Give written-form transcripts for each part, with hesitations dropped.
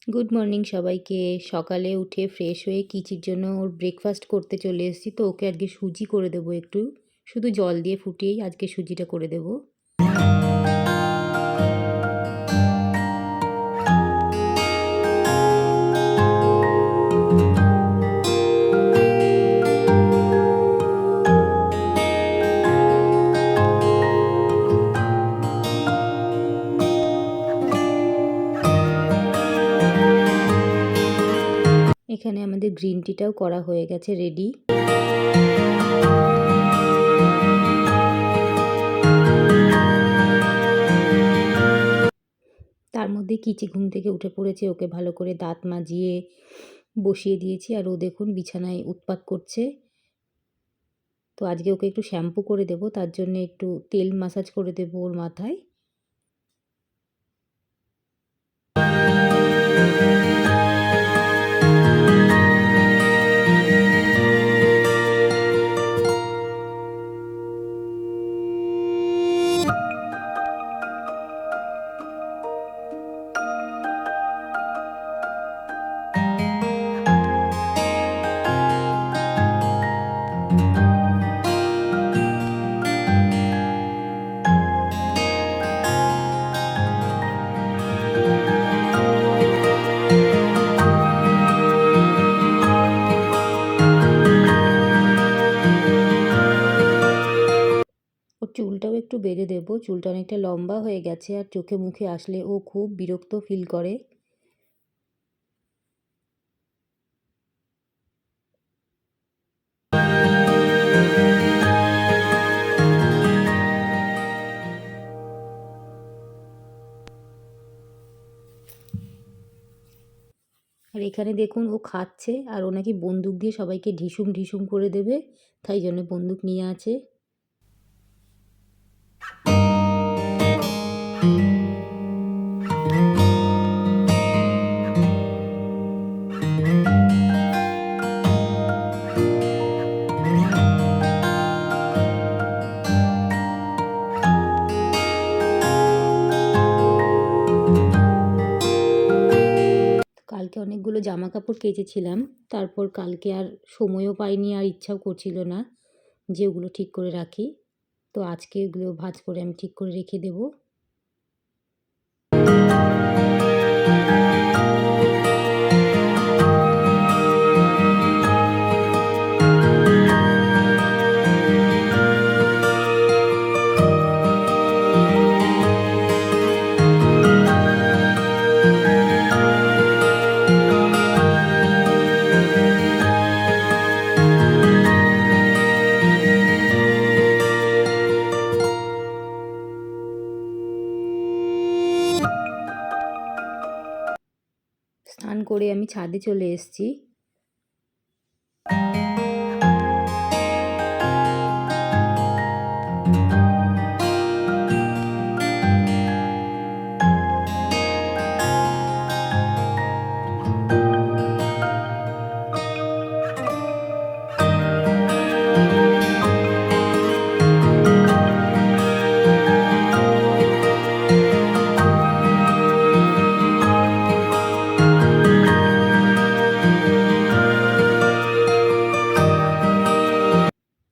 Good morning সবাইকে। সকালে উঠে ফ্রেশ হয়ে কিচির জন্য ওর ব্রেকফাস্ট করতে চলে এসেছি। তো ওকে আজকে সুজি করে দেবো একটু। শুধু জল দিয়ে ফুটিয়েই আজকে সুজিটা করে দেবো। এখানে আমাদের গ্রিন টিটাও করা হয়ে গেছে রেডি। তার মধ্যে কিচি ঘুম থেকে উঠে পড়েছে, ওকে ভালো করে দাঁত মাজিয়ে বসিয়ে দিয়েছি। আর ও দেখুন বিছানায় উৎপাত করছে। তো আজকে ওকে একটু শ্যাম্পু করে দেবো, তার জন্য একটু তেল মাসাজ করে দেবো ওর মাথায়। ওর চুলটাও একটু বেঁধে দেবো, চুলটা অনেকটা লম্বা হয়ে গেছে আর চোখে মুখে আসলে ও খুব বিরক্ত ফিল করে। আর এখানে দেখুন ও খাচ্ছে আর ও নাকি বন্দুক দিয়ে সবাইকে ঢিসুম ঢিসুম করে দেবে, তাই জন্য বন্দুক নিয়ে আছে। কালকে অনেকগুলো জামা কাপড় কেচেছিলাম, তারপর কালকে আর সময়ও পাইনি আর ইচ্ছাও করছিল না যে ওগুলো ঠিক করে রাখি। তো আজকে এগুলো ভাঁজ করে আমি ঠিক করে রেখে দেবো। স্নান করে আমি ছাদে চলে এসেছি।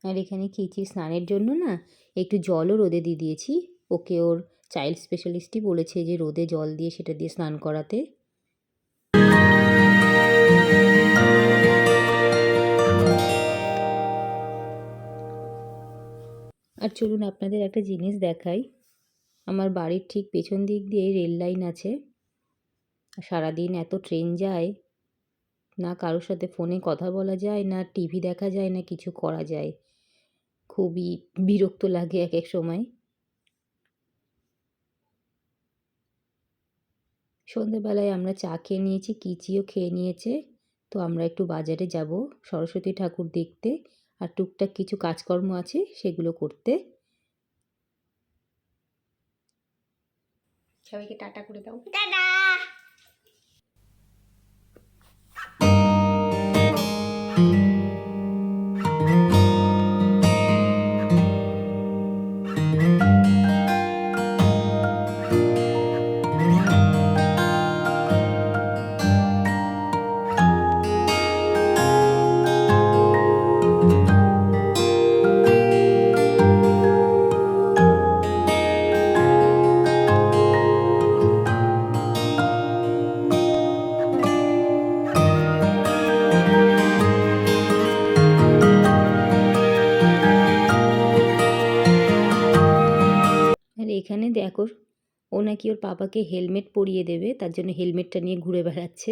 আর এখানে কিচি স্নানের জন্য না একটু জলও রোদে দিয়ে দিয়েছি। ওকে ওর চাইল্ড স্পেশালিস্টই বলেছে যে রোদে জল দিয়ে সেটা দিয়ে স্নান করাতে। আর চলুন আপনাদের একটা জিনিস দেখাই। আমার বাড়ির ঠিক পেছন দিক দিয়ে রেল লাইন আছে। সারাদিন এত ট্রেন যায়, না কারোর সাথে ফোনে কথা বলা যায়, না টিভি দেখা যায়, না কিছু করা যায়। খুবই বিরক্ত লাগে এক এক সময়। সন্ধেবেলায় আমরা চা খেয়ে নিয়েছি, কিচিও খেয়ে নিয়েছে। তো আমরা একটু বাজারে যাব সরস্বতী ঠাকুর দেখতে, আর টুকটাক কিছু কাজকর্ম আছে সেগুলো করতে। সবাইকে টাটা করে দাও। টাটা। নাকি ওর পাপাকে হেলমেট পরিয়ে দেবে, তার জন্য হেলমেটটা নিয়ে ঘুরে বেড়াচ্ছে।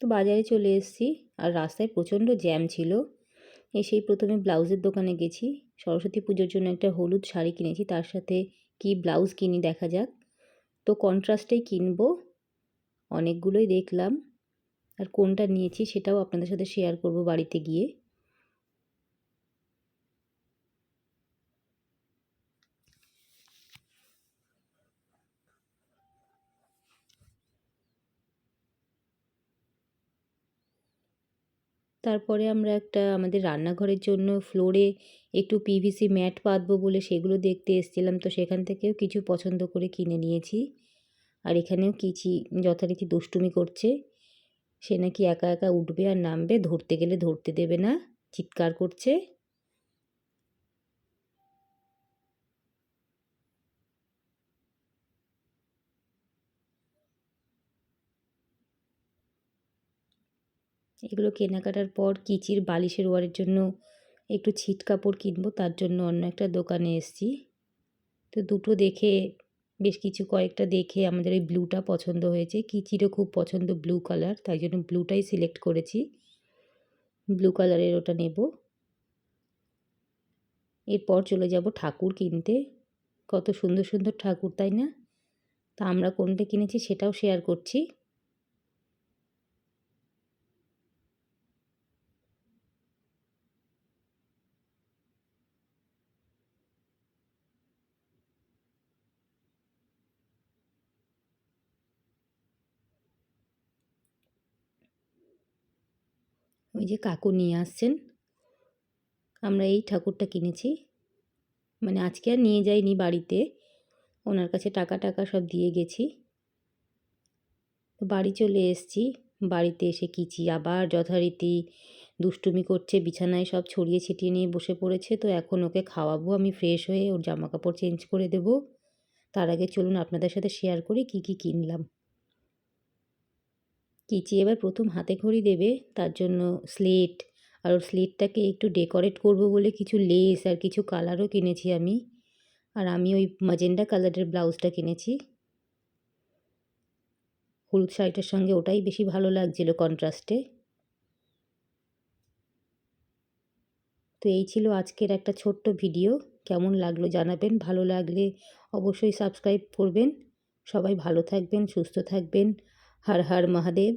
তো বাজারে চলে এসেছি, আর রাস্তায় প্রচণ্ড জ্যাম ছিল। এসেই প্রথমে ব্লাউজের দোকানে গেছি। সরস্বতী পুজোর জন্য একটা হলুদ শাড়ি কিনেছি, তার সাথে কি ব্লাউজ কিনি দেখা যাক। তো কন্ট্রাস্টেই কিনবো, অনেকগুলোই দেখলাম, আর কোনটা নিয়েছি সেটাও আপনাদের সাথে শেয়ার করব বাড়িতে গিয়ে। তারপরে আমরা একটা আমাদের রান্নাঘরের জন্য ফ্লোরে একটু পিভিসি ম্যাট পাতবো বলে সেগুলো দেখতে এসেছিলাম, তো সেখান থেকেও কিছু পছন্দ করে কিনে নিয়েছি। আর এখানেও কিচি যথারীতি দুষ্টুমি করছে, সে নাকি একা একা উঠবে আর নামবে, ধরতে গেলে ধরতে দেবে না, চিৎকার করছে। এগুলো কেনাকাটার পর কিচির বালিশের ওয়ারের জন্য একটু ছিট কাপড় কিনবো, তার জন্য অন্য একটা দোকানে এসেছি। তো দুটো দেখে, বেশ কিছু কয়েকটা দেখে আমাদের ওই ব্লুটা পছন্দ হয়েছে। কিচিরও খুব পছন্দ ব্লু কালার, তাই জন্য ব্লুটাই সিলেক্ট করেছি। ব্লু কালারের ওটা নেব। এরপর চলে যাব ঠাকুর কিনতে। কত সুন্দর সুন্দর ঠাকুর, তাই না? তা আমরা কোনটা কিনেছি সেটাও শেয়ার করছি। ওই যে কাকু নিয়ে আসছেন, আমরা এই ঠাকুরটা কিনেছি। মানে আজকে আর নিয়ে যাইনি বাড়িতে, ওনার কাছে টাকা টাকা সব দিয়ে গেছি। তো বাড়ি চলে এসেছি। বাড়িতে এসে কিচি আবার যথারীতি দুষ্টুমি করছে, বিছানায় সব ছড়িয়ে ছিটিয়ে নিয়ে বসে পড়েছে। তো এখন ওকে খাওয়াবো, আমি ফ্রেশ হয়ে ওর জামা কাপড় চেঞ্জ করে দেব। তার আগে চলুন আপনাদের সাথে শেয়ার করি কী কী কিনলাম। কিচি এবার প্রথম হাতে খড়ি দেবে, তার জন্য স্লেট, আর ওর স্লেটটাকে একটু ডেকোরেট করব বলে কিছু লেস আর কিছু কালারও কিনেছি আমি। আর আমি ওই ম্যাজেন্ডা কালারের ব্লাউজটা কিনেছি। হলুদ শাড়িটার সঙ্গে ওটাই বেশি ভালো লাগছিল কন্ট্রাস্টে। তো এই ছিল আজকের একটা ছোট্ট ভিডিও। কেমন লাগলো জানাবেন, ভালো লাগলে অবশ্যই সাবস্ক্রাইব করবেন। সবাই ভালো থাকবেন, সুস্থ থাকবেন। হর হর মহাদেব।